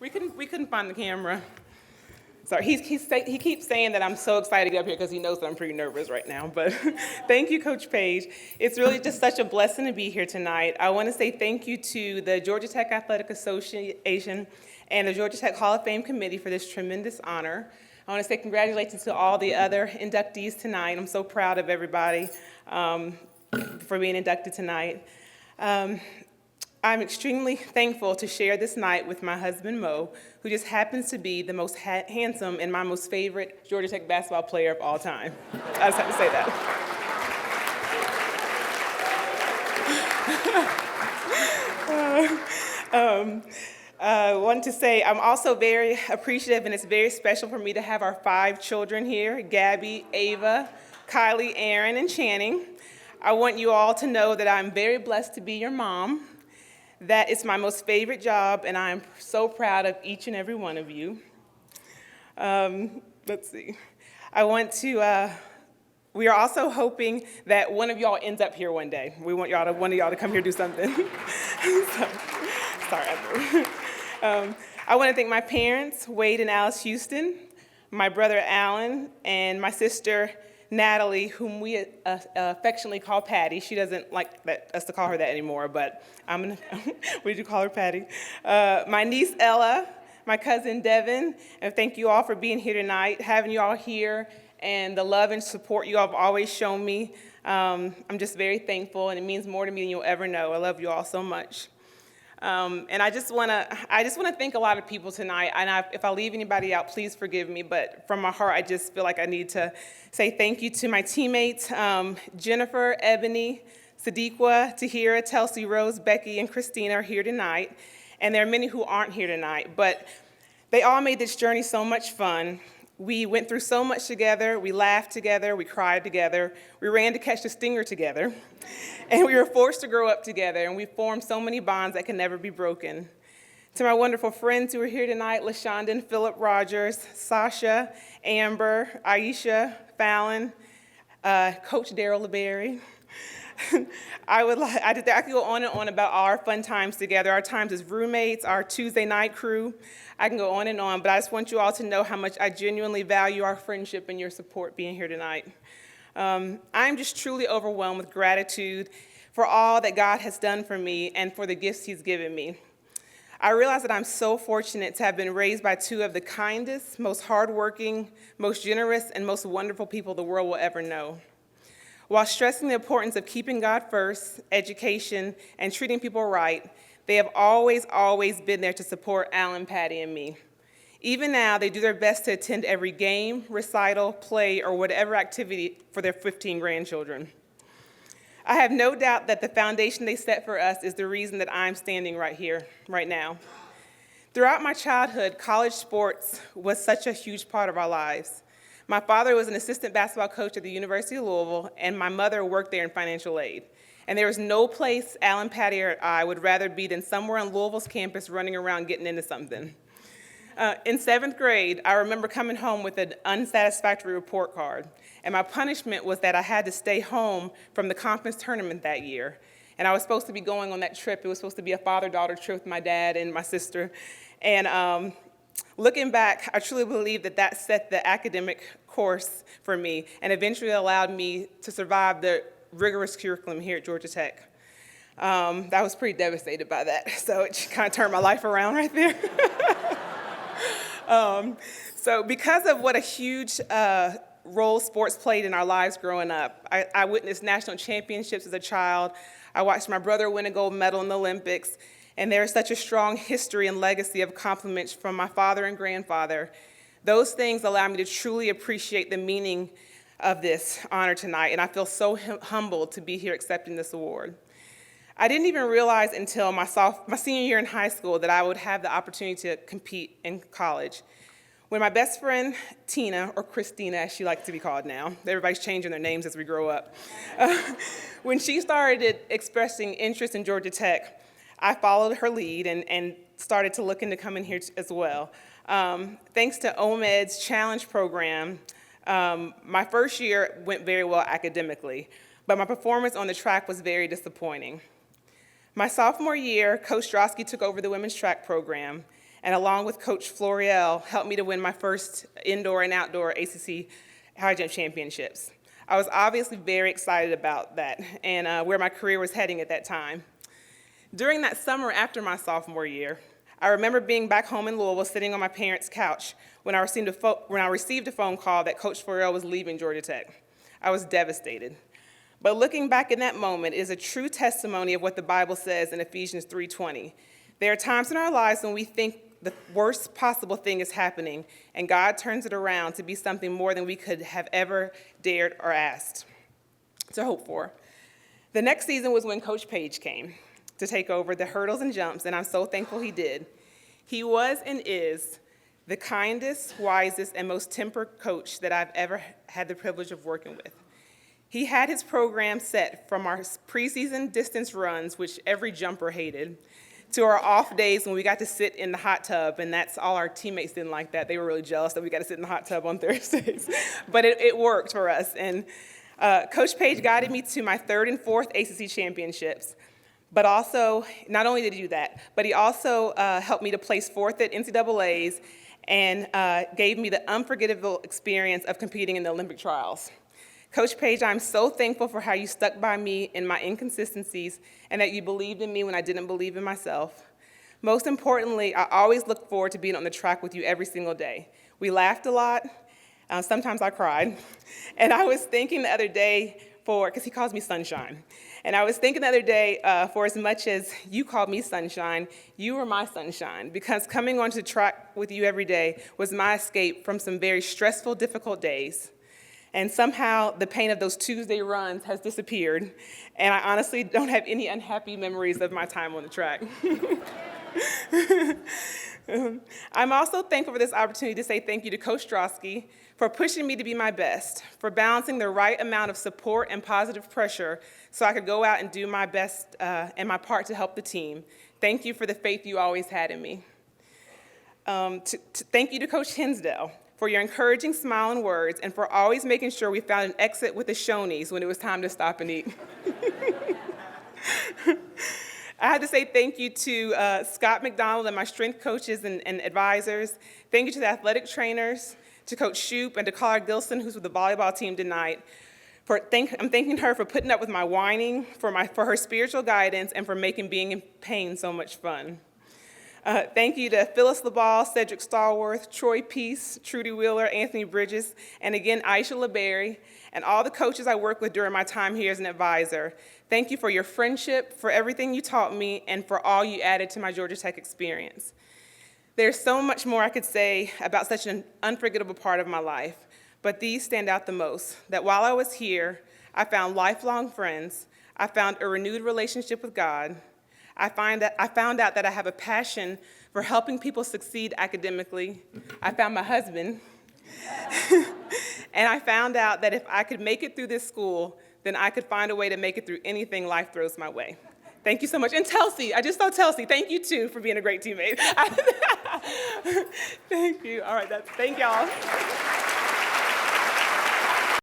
We couldn't find the camera. Sorry, he keeps saying that I'm so excited to get up here because he knows that I'm pretty nervous right now. But thank you, Coach Page. It's really just such a blessing to be here tonight. I want to say thank you to the Georgia Tech Athletic Association and the Georgia Tech Hall of Fame Committee for this tremendous honor. I want to say congratulations to all the other inductees tonight. I'm so proud of everybody for being inducted tonight. I'm extremely thankful to share this night with my husband, Mo, who just happens to be the most handsome and my most favorite Georgia Tech basketball player of all time. I just have to say that. I want to say I'm also very appreciative, and it's very special for me to have our 5 children here, Gabby, Ava, Kylie, Aaron, and Channing. I want you all to know that I'm very blessed to be your mom. That is my most favorite job, and I am so proud of each and every one of you. Let's see. We are also hoping that one of y'all ends up here one day. We want one of y'all to come here do something. Sorry. I want to thank my parents, Wade and Alice Houston, my brother Alan, and my sister Natalie, whom we affectionately call Patty. She doesn't like us to call her that anymore, but we do call her Patty. My niece Ella, my cousin Devin, and thank you all for being here tonight, having you all here, and the love and support you all have always shown me. I'm just very thankful, and it means more to me than you'll ever know. I love you all so much. And I just want to thank a lot of people tonight. And if I leave anybody out, please forgive me. But from my heart, I just feel like I need to say thank you to my teammates, Jennifer, Ebony, Sadiqa, Tahira, Telsey, Rose, Becky, and Christina are here tonight. And there are many who aren't here tonight. But they all made this journey so much fun. We went through so much together. We laughed together. We cried together. We ran to catch the stinger together. And we were forced to grow up together. And we formed so many bonds that can never be broken. To my wonderful friends who are here tonight, LaShonda and Philip Rogers, Sasha, Amber, Aisha, Fallon, Coach Daryl LeBerry. I could go on and on about our fun times together, our times as roommates, our Tuesday night crew. I can go on, but I just want you all to know how much I genuinely value our friendship and your support being here tonight. I'm just truly overwhelmed with gratitude for all that God has done for me and for the gifts He's given me. I realize that I'm so fortunate to have been raised by 2 of the kindest, most hardworking, most generous, and most wonderful people the world will ever know. While stressing the importance of keeping God first, education, and treating people right, they have always been there to support Alan, Patty, and me. Even now, they do their best to attend every game, recital, play, or whatever activity for their 15 grandchildren. I have no doubt that the foundation they set for us is the reason that I'm standing right here, right now. Throughout my childhood, college sports was such a huge part of our lives. My father was an assistant basketball coach at the University of Louisville, and my mother worked there in financial aid. And there was no place Alan, Patty, or I would rather be than somewhere on Louisville's campus running around getting into something. In 7th grade, I remember coming home with an unsatisfactory report card, and my punishment was that I had to stay home from the conference tournament that year. And I was supposed to be going on that trip. It was supposed to be a father-daughter trip with my dad and my sister. And looking back, I truly believe that set the academic course for me and eventually allowed me to survive the rigorous curriculum here at Georgia Tech. I was pretty devastated by that, so it kind of turned my life around right there. So because of what a huge role sports played in our lives growing up, I witnessed national championships as a child. I watched my brother win a gold medal in the Olympics, and there is such a strong history and legacy of accomplishments from my father and grandfather. Those things allow me to truly appreciate the meaning of this honor tonight, and I feel so humbled to be here accepting this award. I didn't even realize until my senior year in high school that I would have the opportunity to compete in college. When my best friend, Tina, or Christina, as she likes to be called now, everybody's changing their names as we grow up, when she started expressing interest in Georgia Tech, I followed her lead and started to look into coming here as well. Thanks to OMED's Challenge program, my first year went very well academically, but my performance on the track was very disappointing. My sophomore year, Coach Drosky took over the women's track program, and along with Coach Floriel, helped me to win my first indoor and outdoor ACC high jump championships. I was obviously very excited about that and where my career was heading at that time. During that summer after my sophomore year, I remember being back home in Louisville sitting on my parents' couch when I received a phone call that Coach Floriel was leaving Georgia Tech. I was devastated. But looking back in that moment is a true testimony of what the Bible says in Ephesians 3:20. There are times in our lives when we think the worst possible thing is happening, and God turns it around to be something more than we could have ever dared or asked to hope for. The next season was when Coach Page came to take over the hurdles and jumps, and I'm so thankful he did. He was and is the kindest, wisest, and most tempered coach that I've ever had the privilege of working with. He had his program set from our preseason distance runs, which every jumper hated, to our off days when we got to sit in the hot tub, and that's all our teammates didn't like that. They were really jealous that we got to sit in the hot tub on Thursdays. But it worked for us. And Coach Page guided me to my third and fourth ACC championships. But also, not only did he do that, but he also helped me to place fourth at NCAAs and gave me the unforgettable experience of competing in the Olympic trials. Coach Page, I'm so thankful for how you stuck by me in my inconsistencies and that you believed in me when I didn't believe in myself. Most importantly, I always look forward to being on the track with you every single day. We laughed a lot. Sometimes I cried. And I was thinking the other day because he calls me Sunshine. And I was thinking the other day, for as much as you called me Sunshine, you were my sunshine, because coming onto the track with you every day was my escape from some very stressful, difficult days. And somehow the pain of those Tuesday runs has disappeared, and I honestly don't have any unhappy memories of my time on the track. I'm also thankful for this opportunity to say thank you to Coach Strosky for pushing me to be my best, for balancing the right amount of support and positive pressure so I could go out and do my best and my part to help the team. Thank you for the faith you always had in me. Thank you to Coach Hinsdale for your encouraging smile and words, and for always making sure we found an exit with the Shoney's when it was time to stop and eat. I had to say thank you to Scott McDonald and my strength coaches and advisors. Thank you to the athletic trainers, to Coach Shoup, and to Carla Gilson, who's with the volleyball team tonight. I'm thanking her for putting up with my whining, for her spiritual guidance, and for making being in pain so much fun. Thank you to Phyllis LaBalle, Cedric Stallworth, Troy Peace, Trudy Wheeler, Anthony Bridges, and again, Aisha LeBerry, and all the coaches I worked with during my time here as an advisor. Thank you for your friendship, for everything you taught me, and for all you added to my Georgia Tech experience. There's so much more I could say about such an unforgettable part of my life, but these stand out the most, that while I was here, I found lifelong friends, I found a renewed relationship with God, I found out that I have a passion for helping people succeed academically. I found my husband. And I found out that if I could make it through this school, then I could find a way to make it through anything life throws my way. Thank you so much. And Telsey, I just saw Telsey. Thank you, too, for being a great teammate. Thank you. All right, thank y'all.